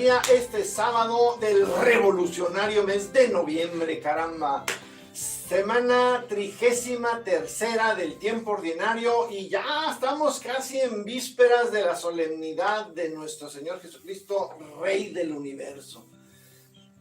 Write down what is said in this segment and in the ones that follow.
alegría este sábado del revolucionario mes de noviembre, caramba. Semana 33ª del tiempo ordinario y ya estamos casi en vísperas de la solemnidad de nuestro Señor Jesucristo, Rey del Universo.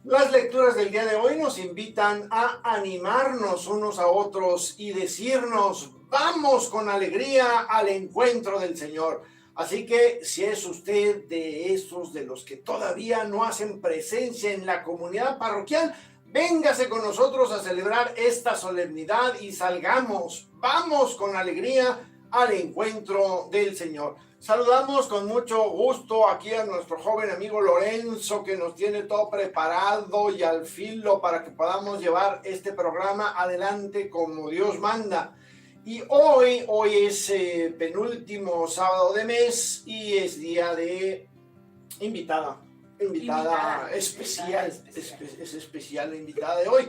Las lecturas del día de hoy nos invitan a animarnos unos a otros y decirnos, vamos con alegría al encuentro del Señor. Así que si es usted de esos de los que todavía no hacen presencia en la comunidad parroquial, véngase con nosotros a celebrar esta solemnidad y salgamos, vamos con alegría al encuentro del Señor. Saludamos con mucho gusto aquí a nuestro joven amigo Lorenzo, que nos tiene todo preparado y al filo para que podamos llevar este programa adelante como Dios manda. Y hoy es penúltimo sábado de mes y es día de invitada especial. Es especial la invitada de hoy.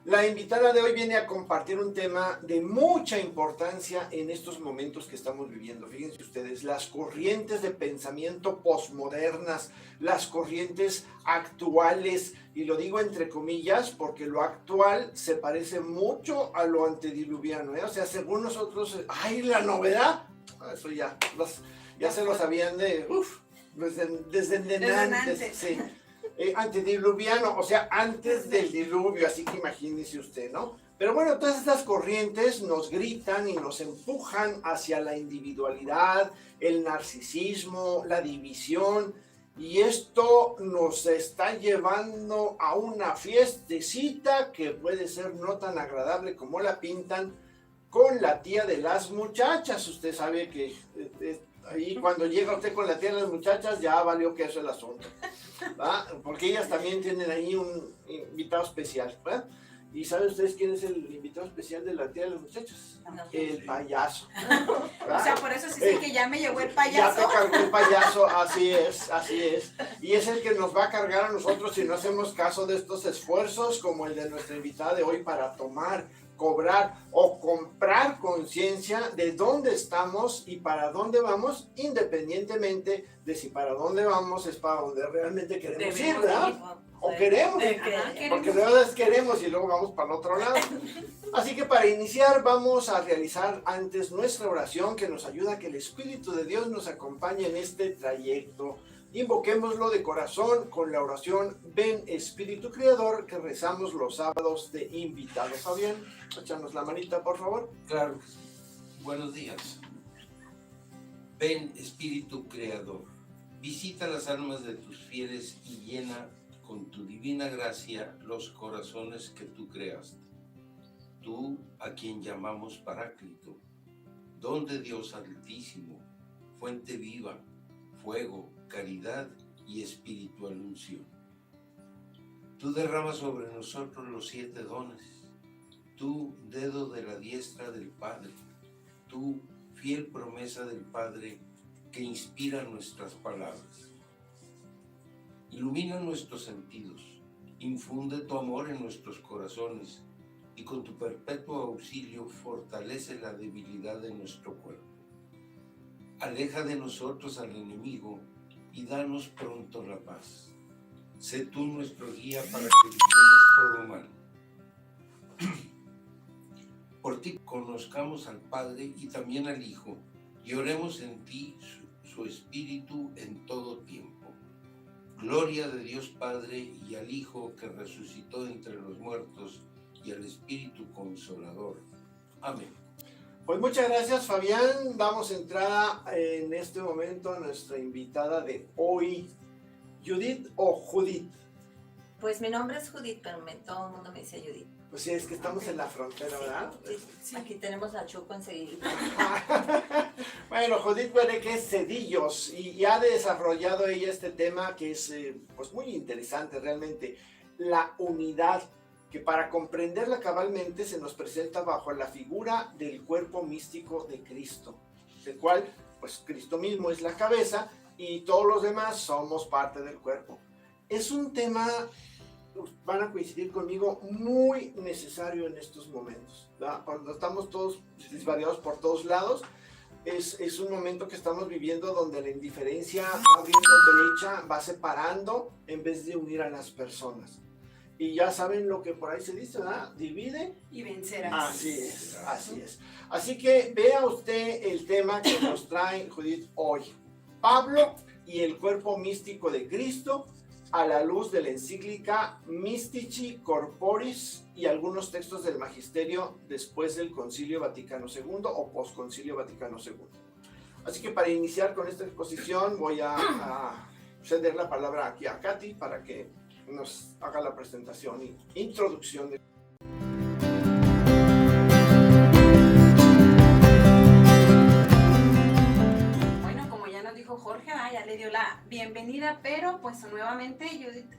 La invitada de hoy viene a compartir un tema de mucha importancia en estos momentos que estamos viviendo. Fíjense ustedes, las corrientes de pensamiento posmodernas, las corrientes actuales, y lo digo entre comillas porque lo actual se parece mucho a lo antediluviano, ¿eh? O sea, según nosotros, ¡ay, la novedad! Eso ya se lo sabían desde antes. Sí. Antediluviano, o sea, antes del diluvio, así que imagínese usted, ¿no? Pero bueno, todas estas corrientes nos gritan y nos empujan hacia la individualidad, el narcisismo, la división, y esto nos está llevando a una fiestecita que puede ser no tan agradable como la pintan con la tía de las muchachas. Usted sabe que ahí cuando llega usted con la tía de las muchachas ya valió queso el asunto, ¿va? Porque ellas también tienen ahí un invitado especial, ¿va? ¿Y saben ustedes quién es el invitado especial de la tía de las muchachas? No. El payaso, ¿va? O sea, por eso sí sé que ya me llegó el payaso. Ya te cargó el payaso, así es. Y es el que nos va a cargar a nosotros si no hacemos caso de estos esfuerzos como el de nuestra invitada de hoy para tomar, cobrar o comprar conciencia de dónde estamos y para dónde vamos, independientemente de si para dónde vamos es para donde realmente queremos ir, ¿verdad? O queremos, porque luego queremos y luego vamos para el otro lado. Así que para iniciar vamos a realizar antes nuestra oración que nos ayuda a que el Espíritu de Dios nos acompañe en este trayecto. Invoquémoslo de corazón con la oración Ven Espíritu Creador que rezamos los sábados de invitados. Fabián, échanos la manita, por favor. Claro. Buenos días. Ven Espíritu Creador, visita las almas de tus fieles y llena con tu divina gracia los corazones que tú creaste. Tú, a quien llamamos Paráclito, don de Dios Altísimo, fuente viva, fuego, caridad y espiritual unción. Tú derramas sobre nosotros los 7 dones, tú, dedo de la diestra del Padre, tú, fiel promesa del Padre que inspira nuestras palabras. Ilumina nuestros sentidos, infunde tu amor en nuestros corazones y con tu perpetuo auxilio fortalece la debilidad de nuestro cuerpo. Aleja de nosotros al enemigo y danos pronto la paz. Sé tú nuestro guía para que evitemos todo mal. Por ti conozcamos al Padre y también al Hijo, y oremos en ti su Espíritu en todo tiempo. Gloria de Dios Padre y al Hijo que resucitó entre los muertos y al Espíritu Consolador. Amén. Pues muchas gracias, Fabián. Damos entrada en este momento a nuestra invitada de hoy. ¿Judith o Judith? Pues mi nombre es Judith, pero todo el mundo me dice Judith. Pues sí, es que estamos en la frontera, ¿verdad? Sí. Aquí tenemos a Choco enseguida. Bueno, Judith que es Cedillos y ha desarrollado ella este tema que es pues muy interesante realmente, la unidad, que para comprenderla cabalmente se nos presenta bajo la figura del cuerpo místico de Cristo, del cual pues Cristo mismo es la cabeza y todos los demás somos parte del cuerpo. Es un tema, van a coincidir conmigo, muy necesario en estos momentos, ¿verdad? Cuando estamos todos desvariados por todos lados, Es un momento que estamos viviendo donde la indiferencia va abriendo brecha, va separando en vez de unir a las personas. Y ya saben lo que por ahí se dice, ¿verdad? Divide y vencerás. Así es, así es. Así que vea usted el tema que nos trae Judith hoy. Pablo y el cuerpo místico de Cristo a la luz de la encíclica Mystici Corporis y algunos textos del Magisterio después del Concilio Vaticano II o post-Concilio Vaticano II. Así que para iniciar con esta exposición voy a ceder la palabra aquí a Katy para que nos haga la presentación y introducción de... Bueno, como ya nos dijo Jorge, ya le dio la bienvenida, pero pues nuevamente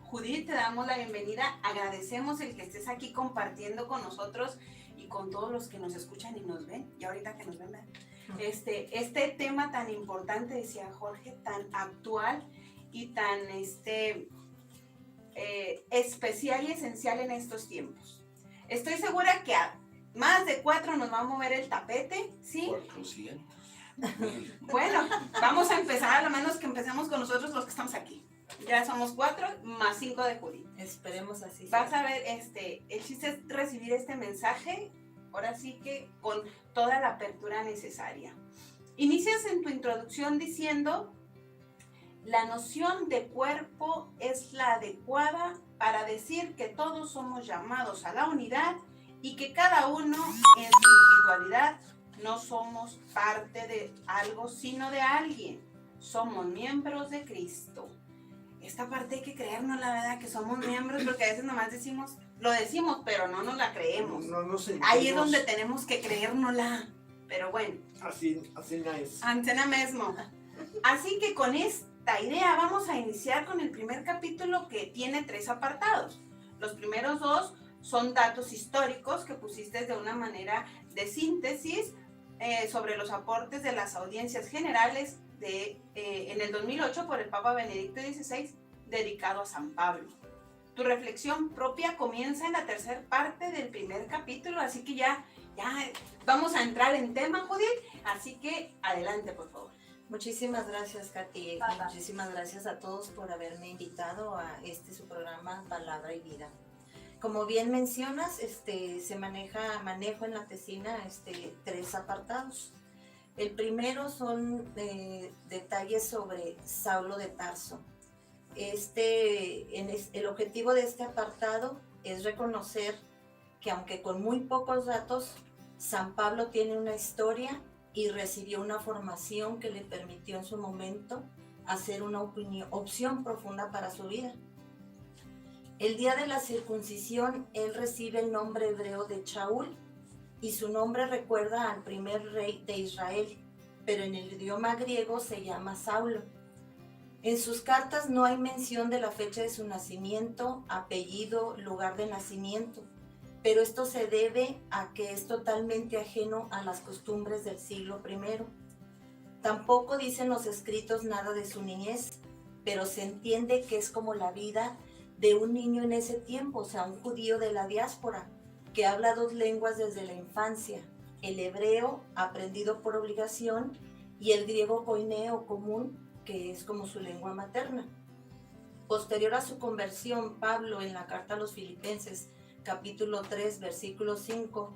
Judith, te damos la bienvenida, agradecemos el que estés aquí compartiendo con nosotros y con todos los que nos escuchan y nos ven, y ahorita que nos ven, este tema tan importante, decía Jorge, tan actual y tan especial y esencial en estos tiempos. Estoy segura que a más de 4 nos va a mover el tapete, ¿sí? 400. Bueno, vamos a empezar, a lo menos que empecemos con nosotros los que estamos aquí. Ya somos 4 más 5 de Judith. Esperemos así. Vas a ver, el chiste es recibir este mensaje, ahora sí que con toda la apertura necesaria. Inicias en tu introducción diciendo: la noción de cuerpo es la adecuada para decir que todos somos llamados a la unidad y que cada uno en su individualidad no somos parte de algo, sino de alguien. Somos miembros de Cristo. Esta parte hay que creernos, la verdad, que somos miembros, porque a veces nomás lo decimos, pero no nos la creemos. No Ahí es donde tenemos que creérnosla. Pero bueno. Así nice. Antena mismo. Así que con esta idea vamos a iniciar con el primer capítulo, que tiene 3 apartados. Los primeros 2 son datos históricos que pusiste de una manera de síntesis sobre los aportes de las audiencias generales en el 2008 por el Papa Benedicto XVI, dedicado a San Pablo. Tu reflexión propia comienza en la tercera parte del primer capítulo, así que ya vamos a entrar en tema, Judith, así que adelante, por favor. Muchísimas gracias, Katy. Muchísimas gracias a todos por haberme invitado a su programa Palabra y Vida. Como bien mencionas, manejo en la tesina 3 apartados. El primero son detalles sobre Saulo de Tarso. El objetivo de este apartado es reconocer que, aunque con muy pocos datos, San Pablo tiene una historia y recibió una formación que le permitió en su momento hacer una opción profunda para su vida. El día de la circuncisión, él recibe el nombre hebreo de Shaul, y su nombre recuerda al primer rey de Israel, pero en el idioma griego se llama Saulo. En sus cartas no hay mención de la fecha de su nacimiento, apellido, lugar de nacimiento, pero esto se debe a que es totalmente ajeno a las costumbres del siglo I. Tampoco dicen los escritos nada de su niñez, pero se entiende que es como la vida de un niño en ese tiempo, o sea, un judío de la diáspora, que habla 2 lenguas desde la infancia: el hebreo, aprendido por obligación, y el griego koineo común, que es como su lengua materna. Posterior a su conversión, Pablo, en la carta a los Filipenses, capítulo 3, versículo 5,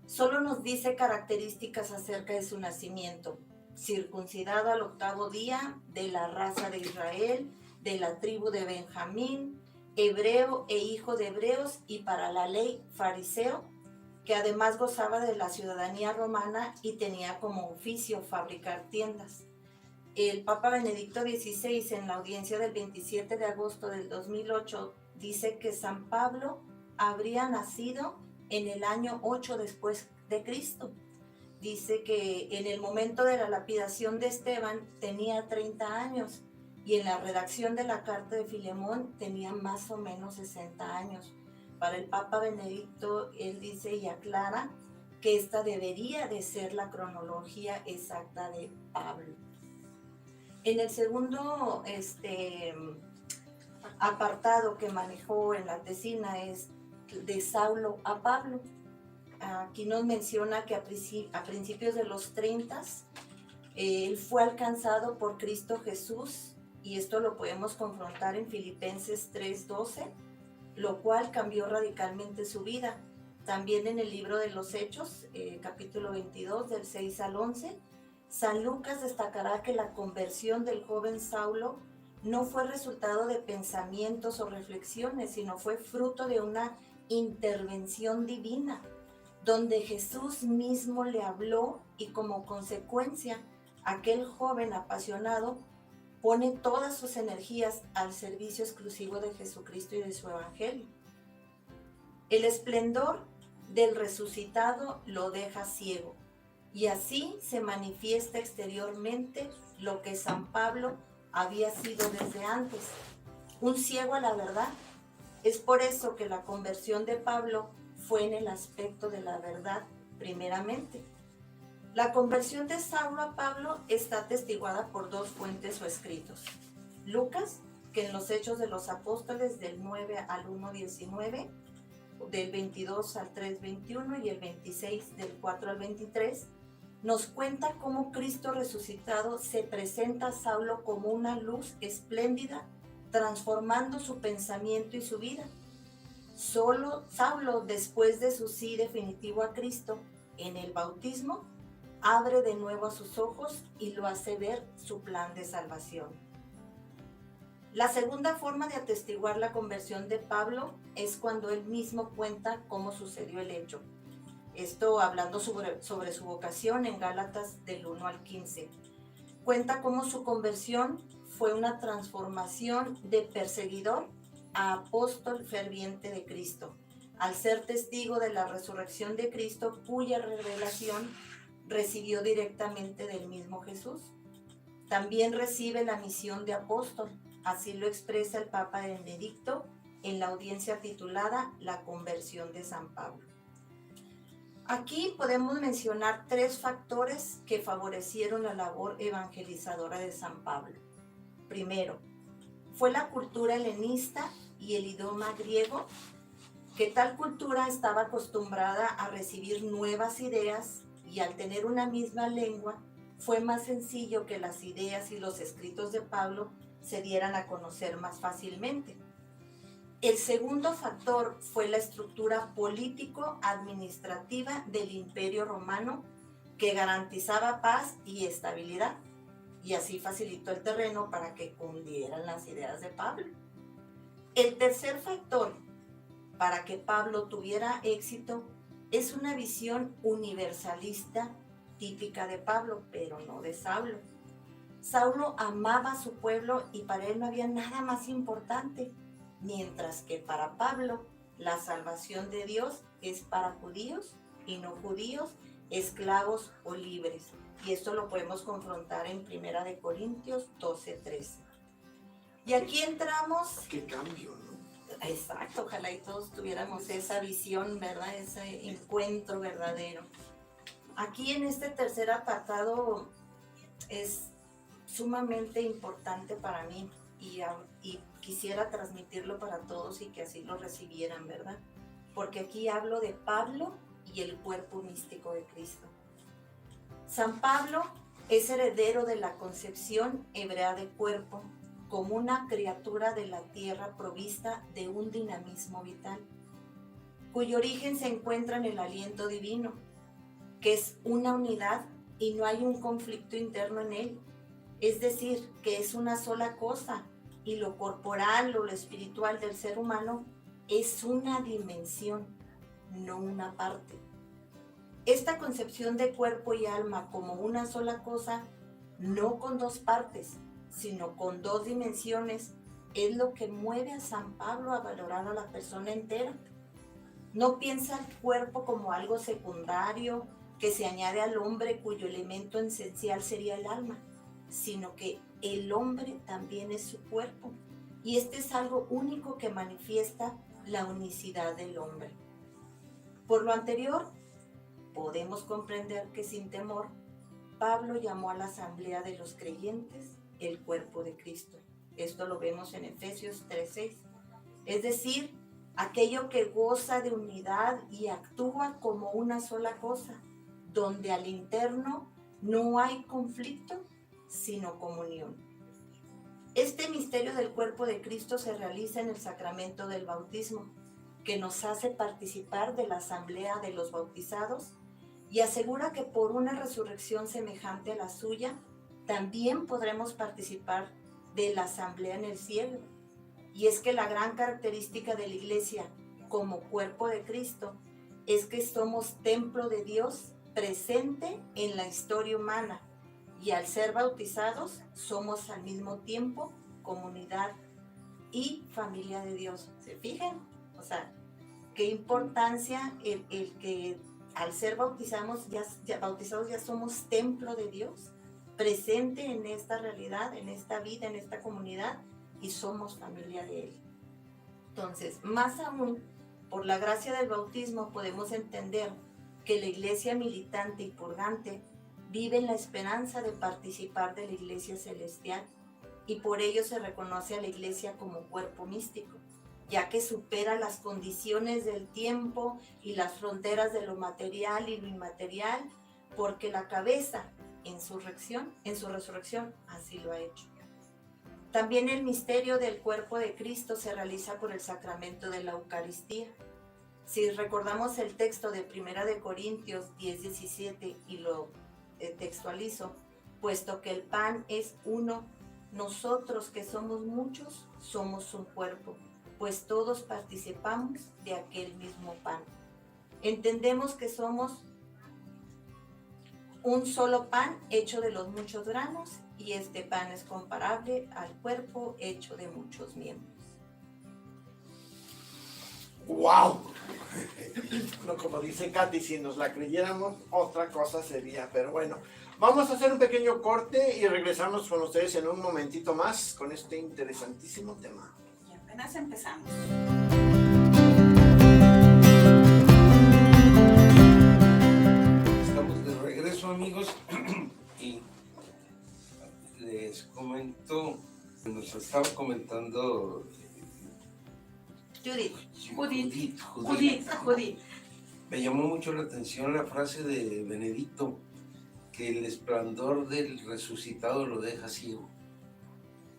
solo nos dice características acerca de su nacimiento: circuncidado al 8º día, de la raza de Israel, de la tribu de Benjamín, hebreo e hijo de hebreos, y para la ley fariseo, que además gozaba de la ciudadanía romana y tenía como oficio fabricar tiendas. El Papa Benedicto XVI, en la audiencia del 27 de agosto del 2008, dice que San Pablo habría nacido en el año 8 después de Cristo. Dice que en el momento de la lapidación de Esteban tenía 30 años, y en la redacción de la carta de Filemón tenía más o menos 60 años. Para el Papa Benedicto, él dice y aclara que esta debería de ser la cronología exacta de Pablo. En el segundo apartado que manejó en la tesina es de Saulo a Pablo. Aquí nos menciona que a principios de los 30 Él fue alcanzado por Cristo Jesús, y esto lo podemos confrontar en Filipenses 3:12, lo cual cambió radicalmente su vida. También en el libro de los Hechos, capítulo 22, del 6 al 11, San Lucas destacará que la conversión del joven Saulo no fue resultado de pensamientos o reflexiones, sino fue fruto de una intervención divina, donde Jesús mismo le habló, y como consecuencia, aquel joven apasionado pone todas sus energías al servicio exclusivo de Jesucristo y de su evangelio. El esplendor del resucitado lo deja ciego, y así se manifiesta exteriormente lo que San Pablo había sido desde antes, un ciego a la verdad. Es por eso que la conversión de Pablo fue en el aspecto de la verdad primeramente. La conversión de Saulo a Pablo está atestiguada por dos fuentes o escritos. Lucas, que en los Hechos de los Apóstoles del 9 al 1:19, del 22 al 3:21 y el 26 del 4 al 23, nos cuenta cómo Cristo resucitado se presenta a Saulo como una luz espléndida, transformando su pensamiento y su vida. Solo Saulo, después de su sí definitivo a Cristo en el bautismo, abre de nuevo sus ojos y lo hace ver su plan de salvación. La segunda forma de atestiguar la conversión de Pablo es cuando él mismo cuenta cómo sucedió el hecho. Esto hablando sobre su vocación en Gálatas del 1 al 15. Cuenta cómo su conversión fue una transformación de perseguidor a apóstol ferviente de Cristo, al ser testigo de la resurrección de Cristo, cuya revelación recibió directamente del mismo Jesús. También recibe la misión de apóstol, así lo expresa el Papa Benedicto en la audiencia titulada La conversión de San Pablo. Aquí podemos mencionar tres factores que favorecieron la labor evangelizadora de San Pablo. Primero, fue la cultura helenista y el idioma griego, que tal cultura estaba acostumbrada a recibir nuevas ideas, y al tener una misma lengua, fue más sencillo que las ideas y los escritos de Pablo se dieran a conocer más fácilmente. El segundo factor fue la estructura político-administrativa del Imperio Romano, que garantizaba paz y estabilidad, y así facilitó el terreno para que cundieran las ideas de Pablo. El tercer factor para que Pablo tuviera éxito es una visión universalista típica de Pablo, pero no de Saulo. Saulo amaba a su pueblo y para él no había nada más importante, mientras que para Pablo la salvación de Dios es para judíos y no judíos, esclavos o libres. Y esto lo podemos confrontar en 1 de Corintios 12:13. Y aquí entramos... ¡Qué cambio, ¿no? Exacto, ojalá y todos tuviéramos esa visión, ¿verdad? Ese encuentro verdadero. Aquí en este tercer apartado es sumamente importante para mí y quisiera transmitirlo para todos y que así lo recibieran, ¿verdad? Porque aquí hablo de Pablo y el cuerpo místico de Cristo. San Pablo es heredero de la concepción hebrea de cuerpo, como una criatura de la tierra provista de un dinamismo vital, cuyo origen se encuentra en el aliento divino, que es una unidad y no hay un conflicto interno en él. Es decir, que es una sola cosa, y lo corporal o lo espiritual del ser humano es una dimensión, no una parte. Esta concepción de cuerpo y alma como una sola cosa, no con dos partes, sino con dos dimensiones, es lo que mueve a San Pablo a valorar a la persona entera. No piensa el cuerpo como algo secundario que se añade al hombre cuyo elemento esencial sería el alma, sino que el hombre también es su cuerpo, y este es algo único que manifiesta la unicidad del hombre. Por lo anterior, podemos comprender que sin temor, Pablo llamó a la asamblea de los creyentes el cuerpo de Cristo. Esto lo vemos en Efesios 3:6. Es decir, aquello que goza de unidad y actúa como una sola cosa, donde al interno No hay conflicto, sino comunión. Este misterio del cuerpo de Cristo se realiza en el sacramento del bautismo, que nos hace participar de la asamblea de los bautizados y asegura que por una resurrección semejante a la suya, también podremos participar de la asamblea en el cielo. Y es que la gran característica de la Iglesia como cuerpo de Cristo es que somos templo de Dios presente en la historia humana, y al ser bautizados somos al mismo tiempo comunidad y familia de Dios. ¿Se fijan? O sea, qué importancia el que al ser bautizados ya somos templo de Dios, presente en esta realidad, en esta vida, en esta comunidad, y somos familia de Él. Entonces, más aún, por la gracia del bautismo podemos entender que la iglesia militante y purgante vive en la esperanza de participar de la iglesia celestial, y por ello se reconoce a la iglesia como cuerpo místico, ya que supera las condiciones del tiempo y las fronteras de lo material y lo inmaterial, porque la cabeza en su resurrección así lo ha hecho. También el misterio del cuerpo de Cristo se realiza por el sacramento de la Eucaristía. Si recordamos el texto de 1 de Corintios 10:17 y lo textualizo, puesto que el pan es uno, nosotros que somos muchos somos un cuerpo, pues todos participamos de aquel mismo pan. Entendemos que somos un solo pan hecho de los muchos granos, y este pan es comparable al cuerpo hecho de muchos miembros. ¡Wow! No, como dice Katy, si nos la creyéramos, otra cosa sería. Pero bueno, vamos a hacer un pequeño corte y regresamos con ustedes en un momentito más con este interesantísimo tema. Y apenas empezamos. Estamos de regreso, amigos, y les comento, nos estaba comentando Judith. Me llamó mucho la atención la frase de Benedicto, que el esplendor del resucitado lo deja ciego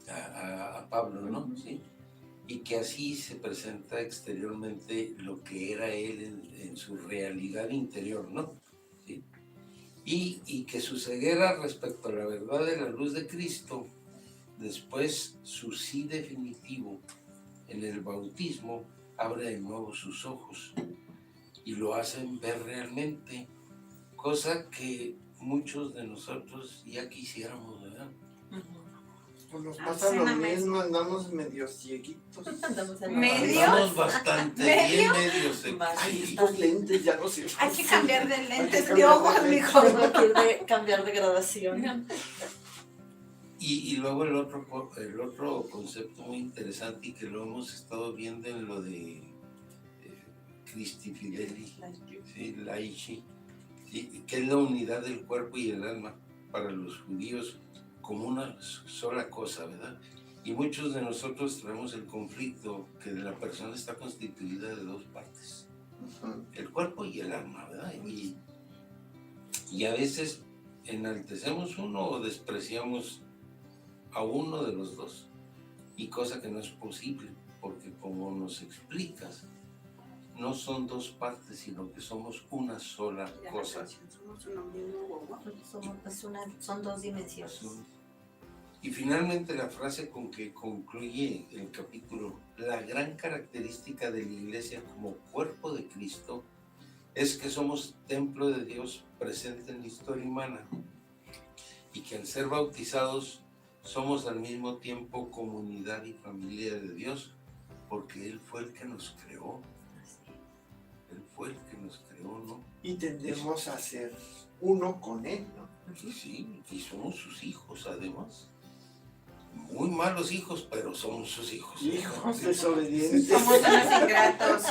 a Pablo, ¿no? ¿Sí? Y que así se presenta exteriormente lo que era él en su realidad interior, ¿no? ¿Sí? Y que su ceguera respecto a la verdad de la luz de Cristo, después su sí definitivo en el bautismo, abre de nuevo sus ojos y lo hacen ver realmente, cosa que muchos de nosotros ya quisiéramos, ¿verdad? Pues nos pasa lo mismo, andamos medio cieguitos. Andamos bastante bien medios. Ay, estos lentes ya no sirven. Hay que cambiar de lentes de ojos, mijo. Tengo que cambiar de gradación. Y luego el otro concepto muy interesante, y que lo hemos estado viendo en lo de Christi Fideli, ¿sí? Laici, ¿sí? Que es la unidad del cuerpo y el alma para los judíos como una sola cosa, ¿verdad? Y muchos de nosotros traemos el conflicto que la persona está constituida de dos partes, el cuerpo y el alma, ¿verdad? Y a veces enaltecemos uno o despreciamos a uno de los dos, y cosa que no es posible, porque como nos explicas, no son dos partes, sino que somos una sola cosa. Son dos dimensiones. Y finalmente la frase con que concluye el capítulo: la gran característica de la iglesia como cuerpo de Cristo es que somos templo de Dios presente en la historia humana, y que al ser bautizados somos al mismo tiempo comunidad y familia de Dios, porque Él fue el que nos creó. Él fue el que nos creó, ¿no? Y tendemos a ser uno con Él, ¿no? Sí, y somos sus hijos, además. Muy malos hijos, pero somos sus hijos. Hijos desobedientes. Somos unos ingratos.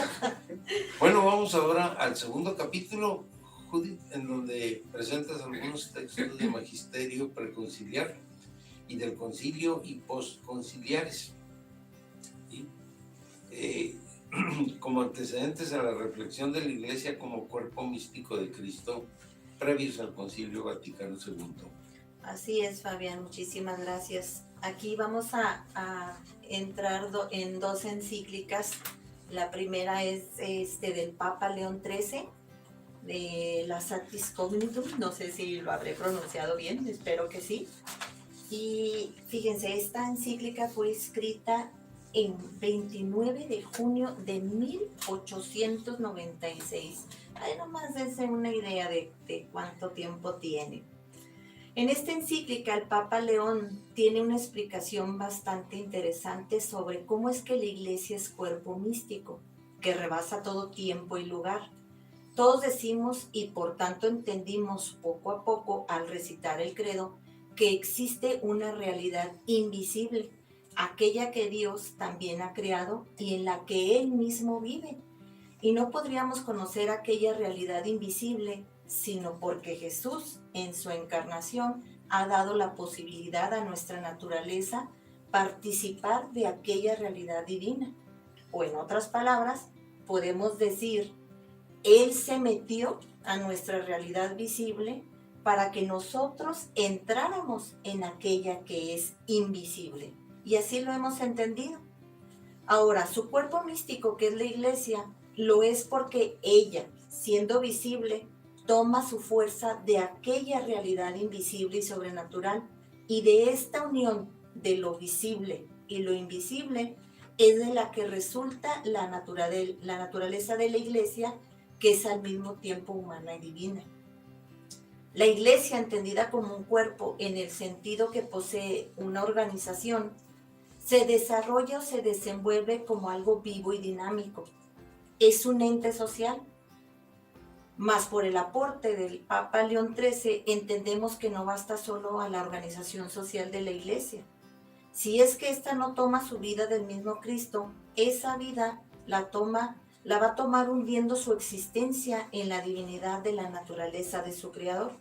Bueno, vamos ahora al segundo capítulo, Judith, en donde presentas algunos textos de magisterio preconciliar y del concilio y postconciliares. ¿Sí? Como antecedentes a la reflexión de la Iglesia como cuerpo místico de Cristo, previos al Concilio Vaticano II. Así es, Fabián, muchísimas gracias. Aquí vamos a entrar en dos encíclicas. La primera es del Papa León XIII, de la Satis Cognitum, no sé si lo habré pronunciado bien, espero que sí. Y fíjense, esta encíclica fue escrita en 29 de junio de 1896. Ahí nomás dense una idea de cuánto tiempo tiene. En esta encíclica el Papa León tiene una explicación bastante interesante sobre cómo es que la Iglesia es cuerpo místico, que rebasa todo tiempo y lugar. Todos decimos y por tanto entendimos poco a poco al recitar el credo que existe una realidad invisible, aquella que Dios también ha creado y en la que Él mismo vive. Y no podríamos conocer aquella realidad invisible sino porque Jesús en su encarnación ha dado la posibilidad a nuestra naturaleza participar de aquella realidad divina. O en otras palabras, podemos decir, Él se metió a nuestra realidad visible para que nosotros entráramos en aquella que es invisible. Y así lo hemos entendido. Ahora, su cuerpo místico, que es la Iglesia, lo es porque ella, siendo visible, toma su fuerza de aquella realidad invisible y sobrenatural, y de esta unión de lo visible y lo invisible es de la que resulta la naturaleza de la Iglesia, que es al mismo tiempo humana y divina. La Iglesia, entendida como un cuerpo en el sentido que posee una organización, se desarrolla o se desenvuelve como algo vivo y dinámico. Es un ente social. Mas por el aporte del Papa León XIII entendemos que no basta solo a la organización social de la Iglesia. Si es que ésta no toma su vida del mismo Cristo, esa vida la va a tomar hundiendo su existencia en la divinidad de la naturaleza de su Creador.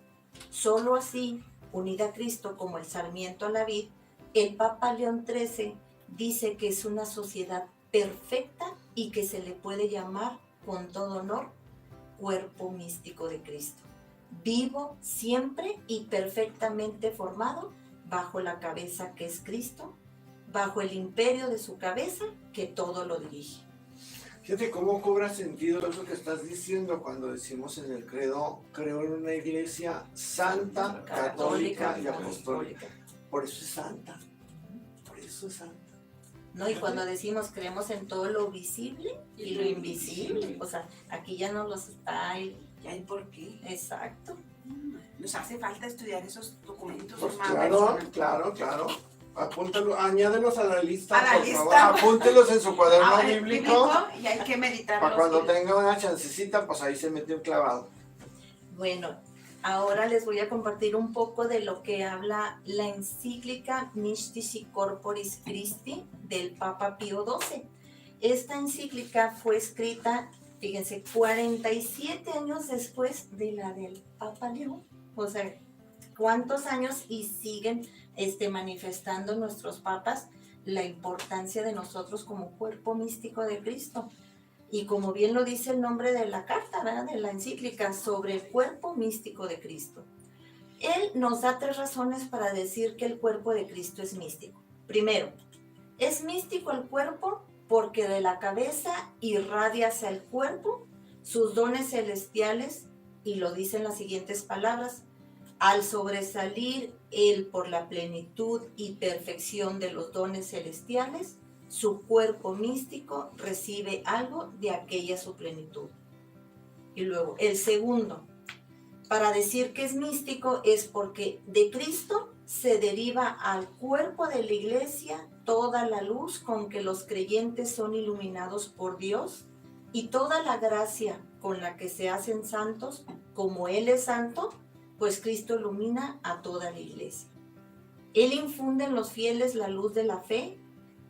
Solo así, unida a Cristo como el sarmiento a la vid, el Papa León XIII dice que es una sociedad perfecta y que se le puede llamar con todo honor cuerpo místico de Cristo, vivo siempre y perfectamente formado bajo la cabeza que es Cristo, bajo el imperio de su cabeza que todo lo dirige. Fíjate cómo cobra sentido eso que estás diciendo cuando decimos en el credo, creo en una iglesia santa, católica y apostólica. Por eso es santa, por eso es santa. ¿No? Y cuando decimos creemos en todo lo visible y lo invisible, o sea, aquí ya no los está ahí. Ya hay por qué. Exacto. Nos hace falta estudiar esos documentos. Pues claro. Apúntalo, añádelos a la lista, por favor. Lista. Apúntelos en su cuaderno bíblico. Y hay que meditarlos. Para cuando tenga una chancecita, pues ahí se metió el clavado. Bueno, ahora les voy a compartir un poco de lo que habla la encíclica Mystici Corporis Christi del Papa Pío XII. Esta encíclica fue escrita, fíjense, 47 años después de la del Papa León. O sea, ¿cuántos años? Y siguen manifestando nuestros papas la importancia de nosotros como cuerpo místico de Cristo. Y como bien lo dice el nombre de la carta, ¿verdad?, de la encíclica, sobre el cuerpo místico de Cristo. Él nos da 3 razones para decir que el cuerpo de Cristo es místico. Primero, es místico el cuerpo porque de la cabeza irradia hacia el cuerpo sus dones celestiales, y lo dicen las siguientes palabras: al sobresalir él por la plenitud y perfección de los dones celestiales, su cuerpo místico recibe algo de aquella su plenitud. Y luego, el segundo, para decir que es místico es porque de Cristo se deriva al cuerpo de la Iglesia toda la luz con que los creyentes son iluminados por Dios y toda la gracia con la que se hacen santos, como Él es santo, pues Cristo ilumina a toda la Iglesia. Él infunde en los fieles la luz de la fe.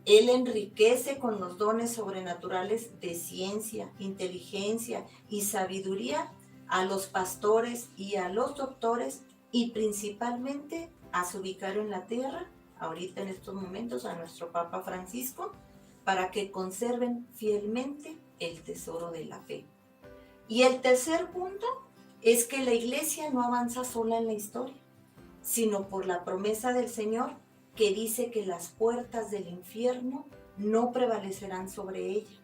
Él enriquece con los dones sobrenaturales de ciencia, inteligencia y sabiduría a los pastores y a los doctores, y principalmente a su vicario en la tierra, ahorita en estos momentos a nuestro Papa Francisco, para que conserven fielmente el tesoro de la fe. Y el tercer punto es que la iglesia no avanza sola en la historia, sino por la promesa del Señor que dice que las puertas del infierno no prevalecerán sobre ella.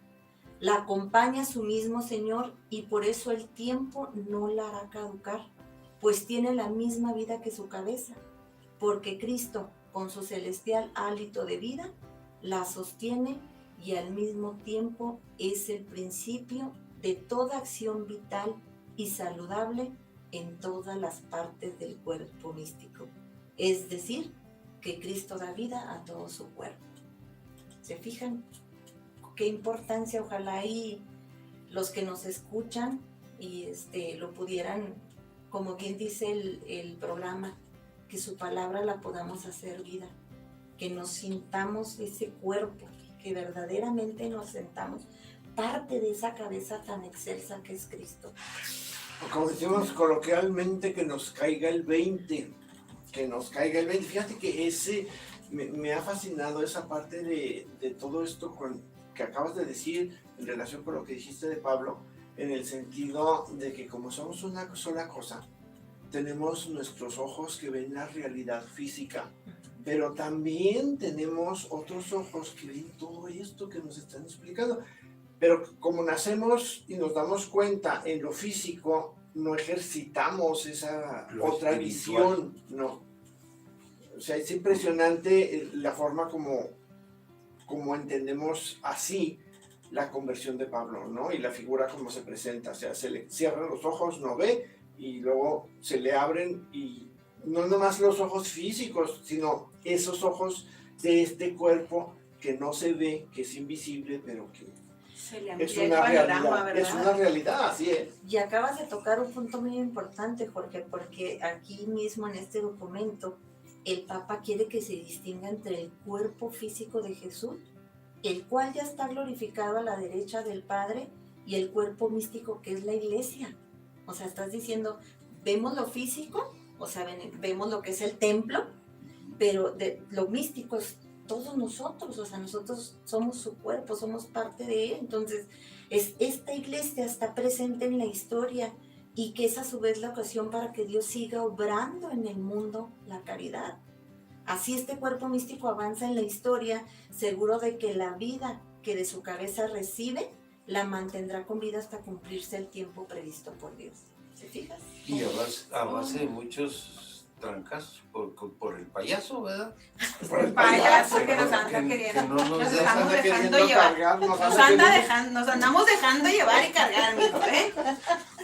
La acompaña su mismo Señor y por eso el tiempo no la hará caducar, pues tiene la misma vida que su cabeza, porque Cristo, con su celestial hálito de vida, la sostiene y al mismo tiempo es el principio de toda acción vital y saludable en todas las partes del cuerpo místico. Es decir, que Cristo da vida a todo su cuerpo. ¿Se fijan? Qué importancia, ojalá y los que nos escuchan y lo pudieran, como bien dice el programa, que su palabra la podamos hacer vida, que nos sintamos ese cuerpo, que verdaderamente nos sentamos parte de esa cabeza tan excelsa que es Cristo. Como decimos coloquialmente, que nos caiga el 20, que nos caiga el 20. Fíjate que me ha fascinado esa parte de todo esto que acabas de decir en relación con lo que dijiste de Pablo, en el sentido de que como somos una sola cosa, tenemos nuestros ojos que ven la realidad física, pero también tenemos otros ojos que ven todo esto que nos están explicando. Pero como nacemos y nos damos cuenta en lo físico, no ejercitamos esa otra visión, no. O sea, es impresionante la forma como entendemos así la conversión de Pablo, ¿no? Y la figura como se presenta, o sea, se le cierran los ojos, no ve, y luego se le abren, y no nomás los ojos físicos, sino esos ojos de este cuerpo que no se ve, que es invisible, pero que es una realidad, ¿verdad? Es una realidad, así es. Y acabas de tocar un punto muy importante, Jorge, porque aquí mismo en este documento, el Papa quiere que se distinga entre el cuerpo físico de Jesús, el cual ya está glorificado a la derecha del Padre, y el cuerpo místico que es la iglesia. O sea, estás diciendo, vemos lo físico, o sea, vemos lo que es el templo, pero lo místico es todos nosotros, o sea, nosotros somos su cuerpo, somos parte de él. Entonces, esta iglesia está presente en la historia y que es a su vez la ocasión para que Dios siga obrando en el mundo la caridad. Así este cuerpo místico avanza en la historia, seguro de que la vida que de su cabeza recibe, la mantendrá con vida hasta cumplirse el tiempo previsto por Dios. ¿Se fijan? Y a base de muchos trancazos por el payaso, ¿verdad? Por el payaso que nos anda queriendo. Que no nos Nos deja estamos dejando llevar. Nos andamos dejando llevar y cargar, mijo, ¿eh?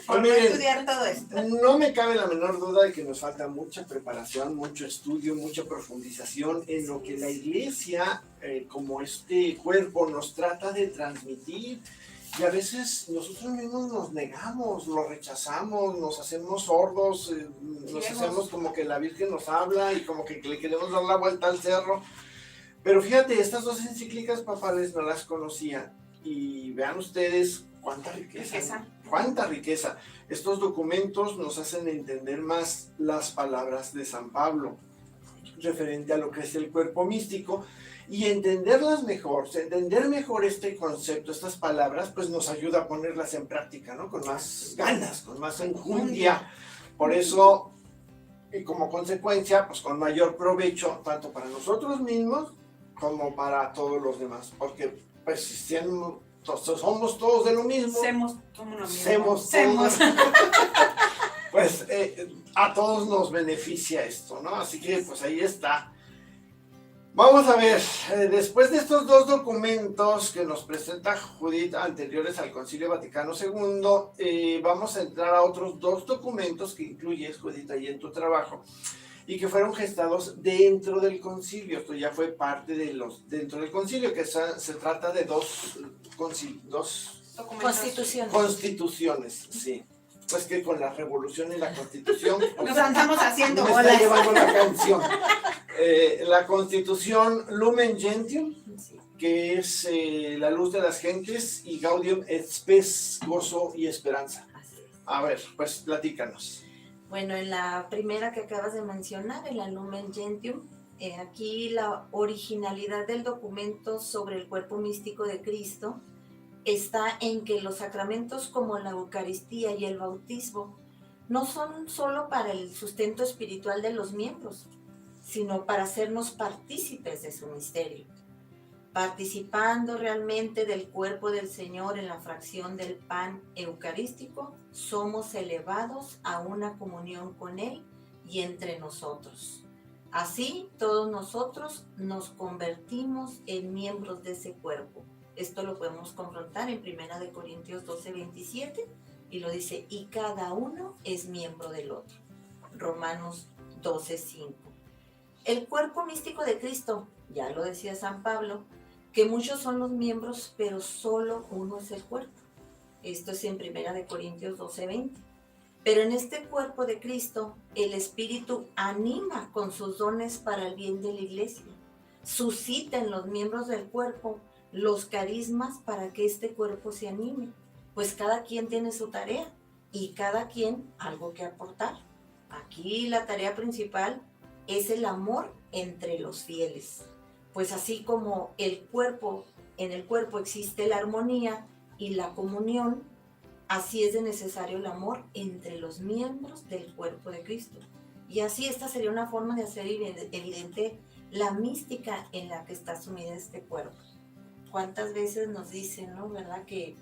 Por no estudiar todo esto. No me cabe la menor duda de que nos falta mucha preparación, mucho estudio, mucha profundización en lo que la iglesia, como este cuerpo, nos trata de transmitir. Y a veces nosotros mismos nos negamos, lo rechazamos, nos hacemos sordos, nos hacemos como que la Virgen nos habla y como que le queremos dar la vuelta al cerro. Pero fíjate, estas dos encíclicas papales no las conocía. Y vean ustedes cuánta riqueza. Cuánta riqueza. Estos documentos nos hacen entender más las palabras de San Pablo referente a lo que es el cuerpo místico, y entenderlas mejor, entender mejor este concepto, estas palabras, pues nos ayuda a ponerlas en práctica, ¿no? Con más ganas, con más enjundia. Por eso, y como consecuencia, pues con mayor provecho, tanto para nosotros mismos como para todos los demás. Porque, pues, si somos todos de lo mismo. Pues a todos nos beneficia esto, ¿no? Así que, pues ahí está. Vamos a ver, después de estos dos documentos que nos presenta Judith anteriores al Concilio Vaticano II, vamos a entrar a otros dos documentos que incluyes, Judith, ahí en tu trabajo, y que fueron gestados dentro del concilio. Esto ya fue parte de dentro del concilio, que se trata de dos constituciones, sí. Pues que con la revolución y la constitución nos andamos haciendo me está llevando la canción. La constitución Lumen Gentium, que es la luz de las gentes, y Gaudium et Spes, gozo y esperanza. A ver, pues platícanos. Bueno, en la primera que acabas de mencionar, en la Lumen Gentium, aquí la originalidad del documento sobre el cuerpo místico de Cristo está en que los sacramentos como la Eucaristía y el bautismo no son solo para el sustento espiritual de los miembros, sino para hacernos partícipes de su misterio. Participando realmente del cuerpo del Señor en la fracción del pan eucarístico, somos elevados a una comunión con Él y entre nosotros. Así, todos nosotros nos convertimos en miembros de ese cuerpo. Esto lo podemos confrontar en 1 Corintios 12:27 y lo dice, y cada uno es miembro del otro. Romanos 12:5. El cuerpo místico de Cristo, ya lo decía San Pablo, que muchos son los miembros, pero solo uno es el cuerpo. Esto es en 1 Corintios 12:20. Pero en este cuerpo de Cristo, el Espíritu anima con sus dones para el bien de la iglesia. Suscita en los miembros del cuerpo los carismas para que este cuerpo se anime. Pues cada quien tiene su tarea y cada quien algo que aportar. Aquí la tarea principal es el amor entre los fieles. Pues así como en el cuerpo existe la armonía y la comunión, así es de necesario el amor entre los miembros del cuerpo de Cristo. Y así esta sería una forma de hacer evidente la mística en la que está sumida este cuerpo. ¿Cuántas veces nos dicen, no, verdad, que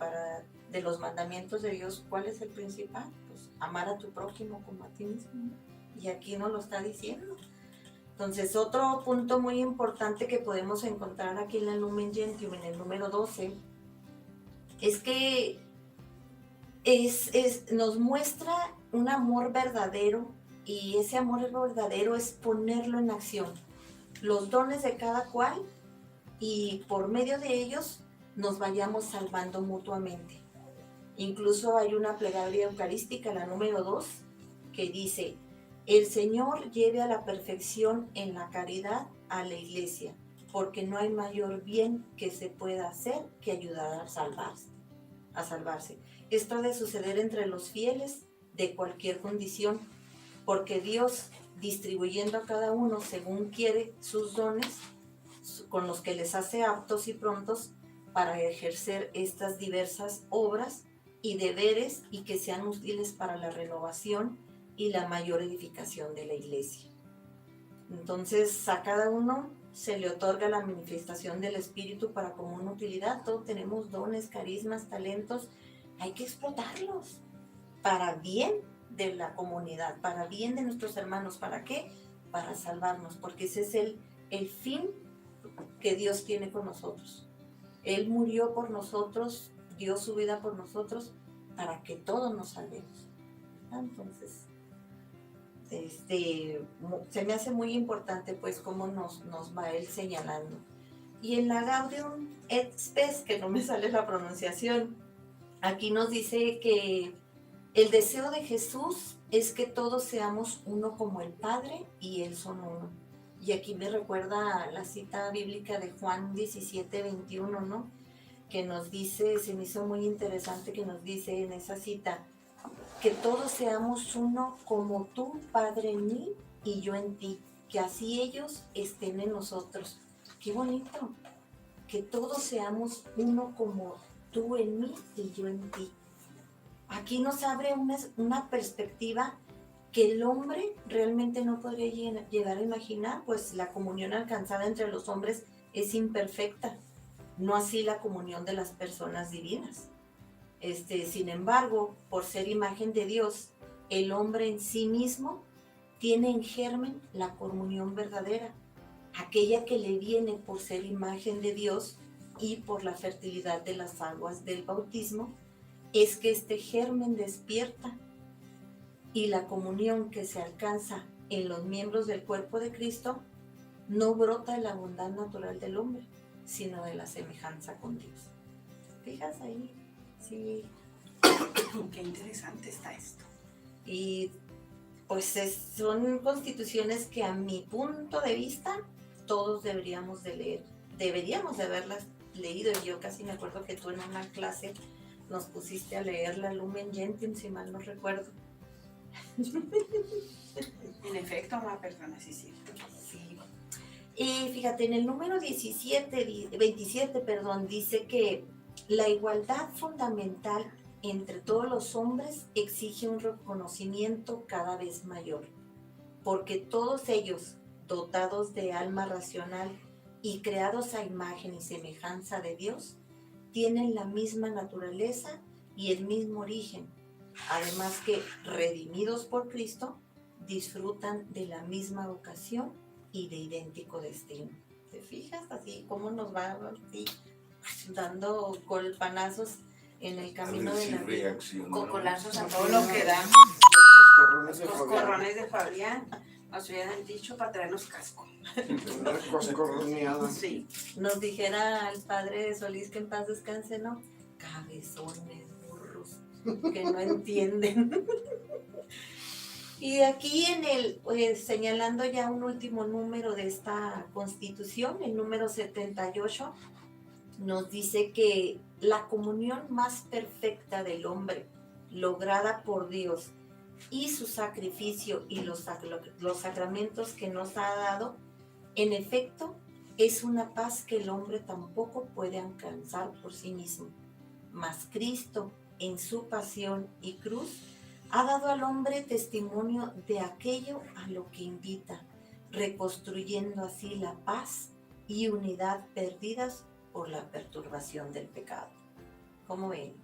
de los mandamientos de Dios, ¿cuál es el principal? Pues amar a tu prójimo como a ti mismo, ¿no? Y aquí nos lo está diciendo. Entonces, otro punto muy importante que podemos encontrar aquí en la Lumen Gentium, en el número 12, es que nos muestra un amor verdadero, y ese amor verdadero es ponerlo en acción. Los dones de cada cual, y por medio de ellos nos vayamos salvando mutuamente. Incluso hay una plegaria eucarística, la número 2, que dice: el Señor lleve a la perfección en la caridad a la iglesia, porque no hay mayor bien que se pueda hacer que ayudar a salvarse. Esto ha de suceder entre los fieles de cualquier condición, porque Dios, distribuyendo a cada uno según quiere sus dones, con los que les hace aptos y prontos para ejercer estas diversas obras y deberes, y que sean útiles para la renovación y la mayor edificación de la iglesia. Entonces, a cada uno se le otorga la manifestación del Espíritu para común utilidad. Todos tenemos dones, carismas, talentos. Hay que explotarlos para bien de la comunidad, para bien de nuestros hermanos. ¿Para qué? Para salvarnos, porque ese es el fin que Dios tiene con nosotros. Él murió por nosotros, dio su vida por nosotros, para que todos nos salvemos. Entonces, se me hace muy importante pues cómo nos va él señalando. Y en la Gaudium et Spes, que no me sale la pronunciación, aquí nos dice que el deseo de Jesús es que todos seamos uno como el Padre y Él son uno. Y aquí me recuerda la cita bíblica de Juan 17:21, ¿no? Que nos dice, se me hizo muy interesante que nos dice en esa cita, que todos seamos uno como tú, Padre, en mí y yo en ti, que así ellos estén en nosotros. Qué bonito, que todos seamos uno como tú en mí y yo en ti. Aquí nos abre una perspectiva que el hombre realmente no podría llegar a imaginar, pues la comunión alcanzada entre los hombres es imperfecta, no así la comunión de las personas divinas. Sin embargo, por ser imagen de Dios, el hombre en sí mismo tiene en germen la comunión verdadera, aquella que le viene por ser imagen de Dios y por la fertilidad de las aguas del bautismo, es que este germen despierta, y la comunión que se alcanza en los miembros del cuerpo de Cristo no brota de la bondad natural del hombre, sino de la semejanza con Dios. ¿Fijas ahí? Sí. Qué interesante está esto. Y pues son constituciones que a mi punto de vista todos deberíamos de leer. Deberíamos de haberlas leído. Yo casi me acuerdo que tú en una clase nos pusiste a leer la Lumen Gentium, si mal no recuerdo. En efecto, una persona, sí. Sí. Y fíjate, en el número 27, dice que la igualdad fundamental entre todos los hombres exige un reconocimiento cada vez mayor, porque todos ellos, dotados de alma racional y creados a imagen y semejanza de Dios, tienen la misma naturaleza y el mismo origen, además que, redimidos por Cristo, disfrutan de la misma vocación y de idéntico destino. ¿Te fijas así cómo nos va así, dando golpanazos en el camino de la vida? Cocolazos a todo lo que da. Coscorrones de Los Fabián. corrones de Fabián nos hubieran dicho para traernos casco. Una coscorroneada. Sí. Nos dijera el padre Solís, que en paz descanse, ¿no? Cabezones, burros, que no entienden. Y aquí en el, señalando ya un último número de esta Constitución, el número 78, nos dice que la comunión más perfecta del hombre, lograda por Dios, y su sacrificio y los sacramentos que nos ha dado, en efecto, es una paz que el hombre tampoco puede alcanzar por sí mismo. Mas Cristo, en su pasión y cruz, ha dado al hombre testimonio de aquello a lo que invita, reconstruyendo así la paz y unidad perdidas por la perturbación del pecado. ¿Cómo ven?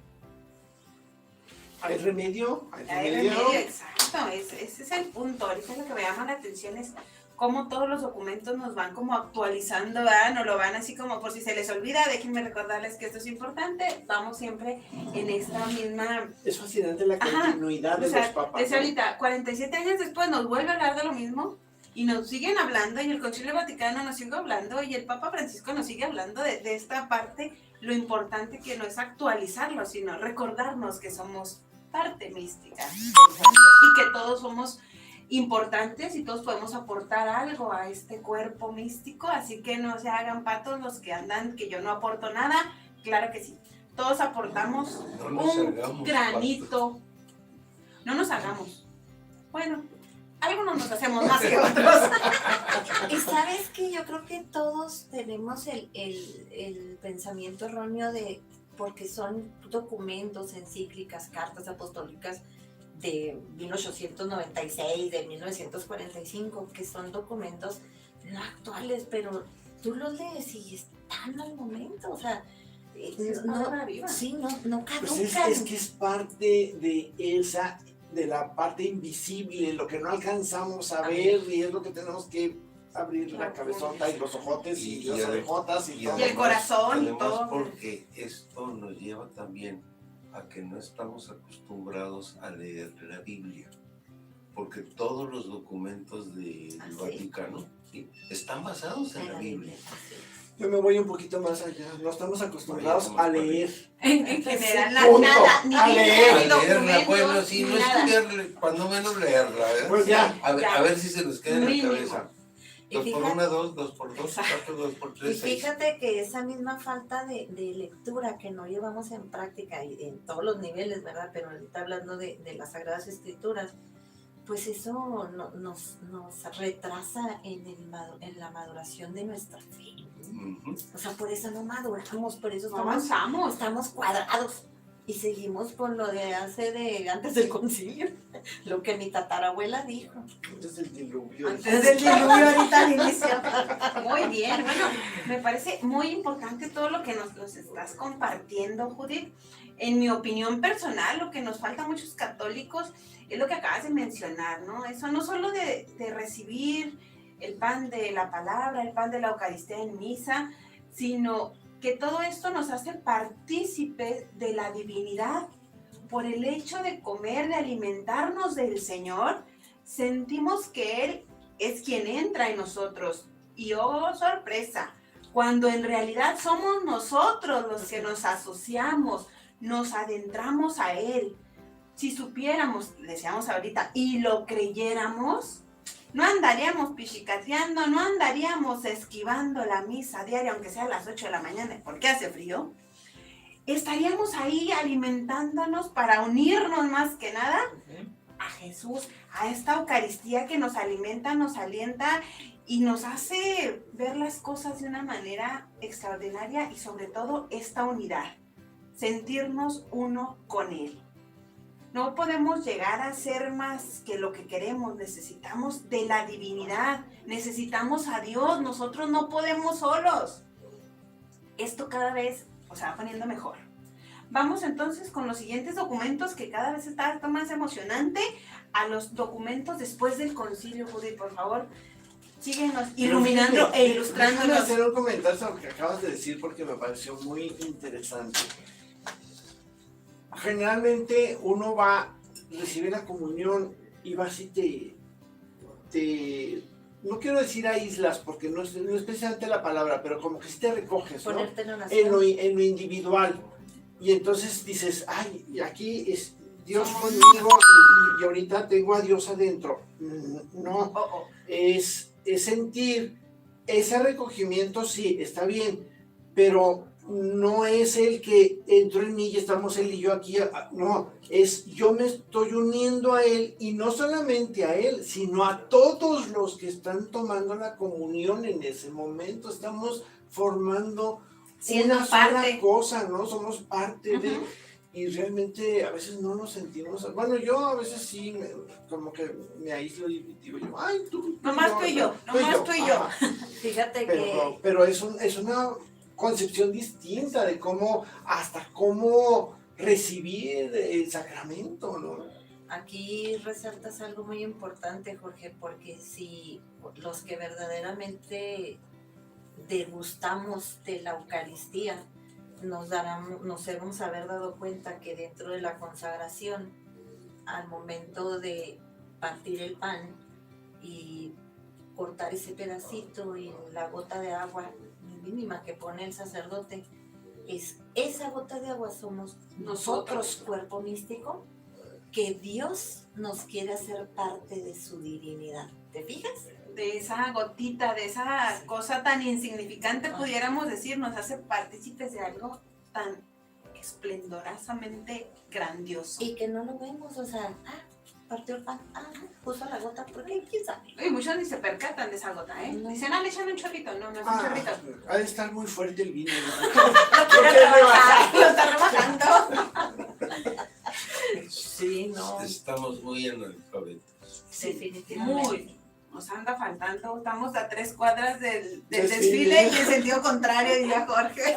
¿Hay remedio? Hay remedio, exacto, ese es el punto. Ahorita lo que me llama la atención es cómo todos los documentos nos van como actualizando, ¿verdad? Nos lo van así como por si se les olvida, déjenme recordarles que esto es importante, vamos siempre en esta misma... Es fascinante la continuidad de los papas. Desde ahorita, 47 años después nos vuelve a hablar de lo mismo y nos siguen hablando, y el Concilio Vaticano nos sigue hablando, y el Papa Francisco nos sigue hablando de esta parte, lo importante que no es actualizarlo, sino recordarnos que somos parte mística y que todos somos importantes y todos podemos aportar algo a este cuerpo místico, así que no se hagan patos los que andan que yo no aporto nada. Claro que sí, todos aportamos un granito. No nos hagamos. Bueno, algunos nos hacemos más que otros. Y sabes que yo creo que todos tenemos el pensamiento erróneo de, porque son documentos, encíclicas, cartas apostólicas de 1896, de 1945, que son documentos no actuales, pero tú los lees y están al momento, o sea, no caducan. Pues es que es parte de esa, de la parte invisible, lo que no alcanzamos a ver, y es lo que tenemos que abrir la cabezota y los ojotes y las orejotas y todo. Y el corazón y todo. Porque esto nos lleva también a que no estamos acostumbrados a leer la Biblia, porque todos los documentos del Vaticano, ¿sí?, están basados en la Biblia. Yo me voy un poquito más allá, no estamos acostumbrados a leer. En general, Punto. nada, ni A leer. ni documentos, Bueno, sí, ni no nada. estudiarla, cuando menos leerla, ¿verdad? Pues ya. A ver si se nos queda en la Mínimo. cabeza. Y 2 por fíjate- 1, 2, 2 por 2, 4, 2 por Y 3, 6. fíjate que esa misma falta de lectura que no llevamos en práctica y en todos los niveles, ¿verdad? Pero ahorita hablando de las Sagradas Escrituras, pues eso nos retrasa en la maduración de nuestra fe. O sea, por eso no maduramos, por eso No avanzamos. estamos cuadrados y seguimos con lo de antes del concilio, lo que mi tatarabuela dijo. Antes del diluvio. Antes del diluvio, ahorita al inicio. Muy bien, bueno, me parece muy importante todo lo que nos estás compartiendo, Judith. En mi opinión personal, lo que nos falta a muchos católicos es lo que acabas de mencionar, ¿no? Eso no solo de recibir el pan de la palabra, el pan de la Eucaristía en misa, sino que todo esto nos hace partícipes de la divinidad. Por el hecho de comer, de alimentarnos del Señor, sentimos que Él es quien entra en nosotros. Y oh, sorpresa, cuando en realidad somos nosotros los que nos asociamos, nos adentramos a Él. Si supiéramos, decíamos ahorita, y lo creyéramos, no andaríamos pichicateando, no andaríamos esquivando la misa diaria, aunque sea a las 8 de la mañana, porque hace frío. Estaríamos ahí alimentándonos para unirnos más que nada a Jesús, a esta Eucaristía que nos alimenta, nos alienta y nos hace ver las cosas de una manera extraordinaria, y sobre todo esta unidad. sentirnos uno con Él. No podemos llegar a ser más que lo que queremos. Necesitamos de la divinidad. Necesitamos a Dios. Nosotros no podemos solos. Esto cada vez se va poniendo mejor. Vamos entonces con los siguientes documentos, que cada vez está más emocionante, a los documentos después del concilio. Judy, por favor, síguenos iluminando e ilustrándonos. Déjame hacer un comentario sobre lo que acabas de decir porque me pareció muy interesante. Generalmente uno va a recibir la comunión y va así no quiero decir aíslas porque no es precisamente la palabra, pero como que sí te recoges, ¿no? Ponerte en En lo individual. Y entonces dices, ay, aquí es Dios conmigo y ahorita tengo a Dios adentro. No, es sentir ese recogimiento, sí, está bien, pero no es el que entró en mí y estamos él y yo aquí, no, es yo me estoy uniendo a él y no solamente a él, sino a todos los que están tomando la comunión en ese momento, estamos formando una sola cosa, ¿no? Somos parte de, y realmente a veces no nos sentimos, bueno, yo a veces sí, como que me aíslo y digo yo, ay, tú nomás tú y yo. Fíjate pero es una concepción distinta de cómo recibir el sacramento, ¿no? Aquí resaltas algo muy importante, Jorge, porque si los que verdaderamente degustamos de la Eucaristía, nos hemos haber dado cuenta que dentro de la consagración, al momento de partir el pan y cortar ese pedacito y la gota de agua mínima que pone el sacerdote, esa gota de agua somos nosotros, cuerpo místico, que Dios nos quiere hacer parte de su divinidad. ¿Te fijas? De esa gotita, de esa cosa tan insignificante, pudiéramos decir, nos hace partícipes de algo tan esplendorosamente grandioso. Y que no lo vemos, partió el pan, puso la gota, porque quién sabe. Y muchos ni se percatan de esa gota, ¿eh? No. Dicen, le echan un chorrito. No, no es un chorrito. Ha de estar muy fuerte el vino, ¿no? Lo está rebajando. Sí, no. Estamos muy analfabetos. Definitivamente. Muy. Nos anda faltando. Estamos a 3 cuadras del desfile y en sentido contrario, diría Jorge.